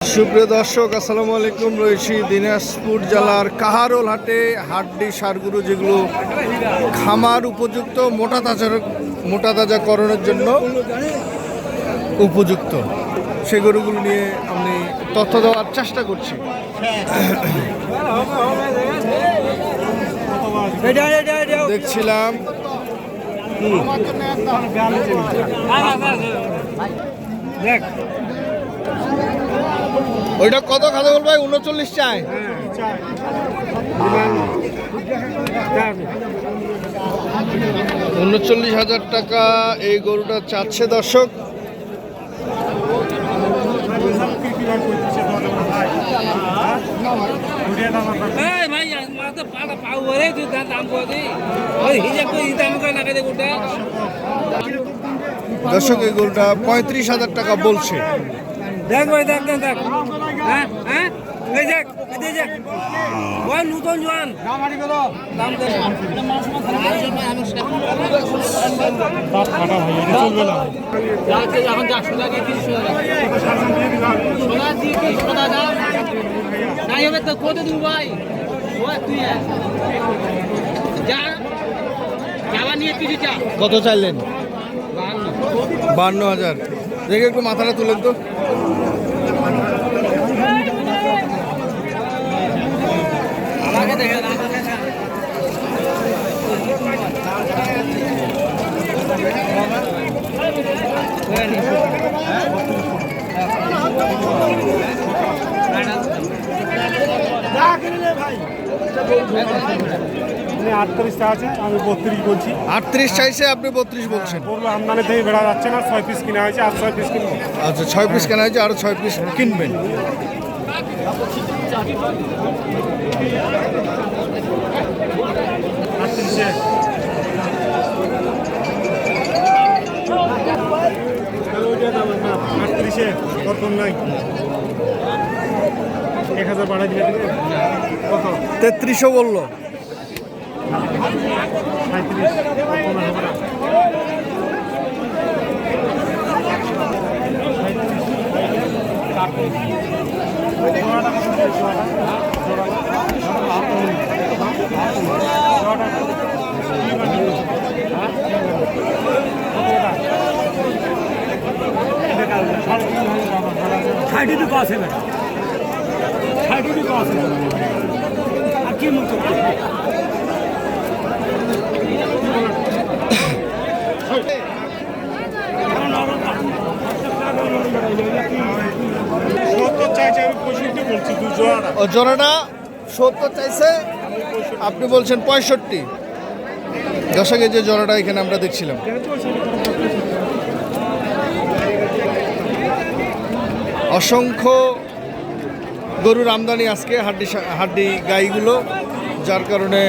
সুপ্রিয় দর্শক, আসসালামু আলাইকুম। রয়েছি দিনাজপুর জেলার কাহারোল হাটে। হাড্ডি সারগুলো যেগুলো খামার উপযুক্ত, মোটা তাজাকরণের জন্য উপযুক্ত, সে গরুগুলো নিয়ে আমি তথ্য দেওয়ার চেষ্টা করছি। দেখছিলাম ওইটা কত খাতে বল ভাই? 39 চায়। 39,000 টাকা এই গরুটা চাচ্ছে দর্শক। দর্শক এই গরুটা 35,000 টাকা বলছে। দেখ ভাই, দেখ দেখ দেখ, হ্যাঁ হ্যাঁ, এই দেখ, এই দেখ, ওই নতুন জোয়ান দাম দে। এখন 100 টাকা 300 টাকা সোনা দিয়ে কি সোনা দাম নাই হবে তো কত দিব ভাই? ওই তুই যা যাওয়া নিয়ে কিছু চা। কত চাইলেন? 52,000। দেখে একটু মাথাটা তুলেন তো। আমাকে দেখেন, ভাই 38 আছে, আমি 32 বলছি। 38 চাইছে, আপনি 32 বলছেন। বললো আমদানি থেকে বেড়া যাচ্ছে না, 6 পিস কিনা হয়েছে, আর 6 পিস কিনবো। আচ্ছা, 6 পিস কেনা হয়েছে, আরো 6 পিস কিনবেন। নাই 1000 বাড়াই দিলে কত? 3300 বললো। 30 তো আছে না, 30 তো আছে আর কি মুখ ও জোড়াটা 70 চাইছে, আপনি বলছেন 65। দর্শক এই যে জোড়াটা এখানে আমরা দেখছিলাম। অসংখ্য গরুর আমদানি আজকে, হাড্ডি গাইগুলো, যার কারণে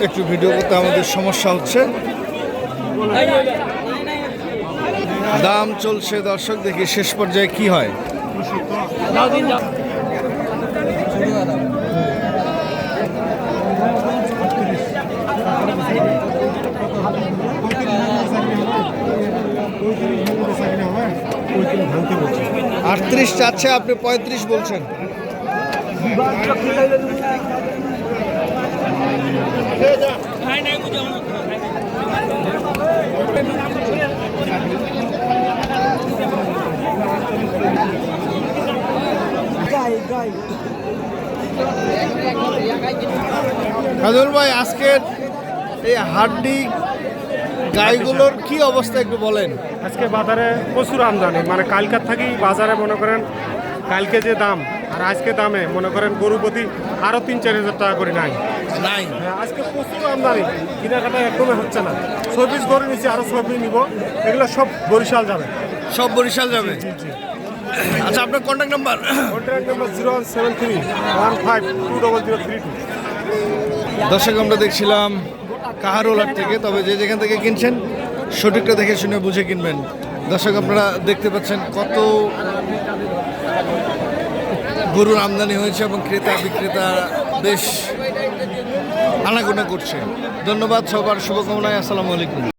একটু ভিডিও করতে আমাদের সমস্যা হচ্ছে। দাম চলছে দর্শক, দেখি শেষ পর্যায়ে কি হয়। ভাঙতে 38 চাচ্ছে, আপনি 35 বলছেন। কাজল ভাই, আজকের এই হাড্ডি গাইগুলোর কি অবস্থা একটু বলেন। আজকে বাজারে প্রচুর আমদানি, মানে কালকার থাকেই বাজারে মনে করেন কালকে যে দাম আর আজকে দামে মনে করেন গরু প্রতি আরও 3-4 হাজার টাকা করে নাই। আজকে প্রচুর আমদানি, কেনাকাটা একদমই হচ্ছে না। 6 পিস গরু নিচ্ছি, আরও 6 পিস নিব, এগুলো সব বরিশাল যাবে। সব বরিশাল যাবে? আচ্ছা, আপনার কন্ট্যাক্ট নাম্বার? Contact number 0173152032। দর্শক, আমরা দেখছিলাম কাহারোল হাট থেকে, তবে যে যেখান থেকে কিনছেন সঠিকটা দেখে শুনে বুঝে কিনবেন। দর্শক, আপনারা দেখতে পাচ্ছেন কত গরুর আমদানি হয়েছে এবং ক্রেতা বিক্রেতা বেশ আনাগোনা করছে। ধন্যবাদ, সবার শুভকামনায়। আসসালামু আলাইকুম।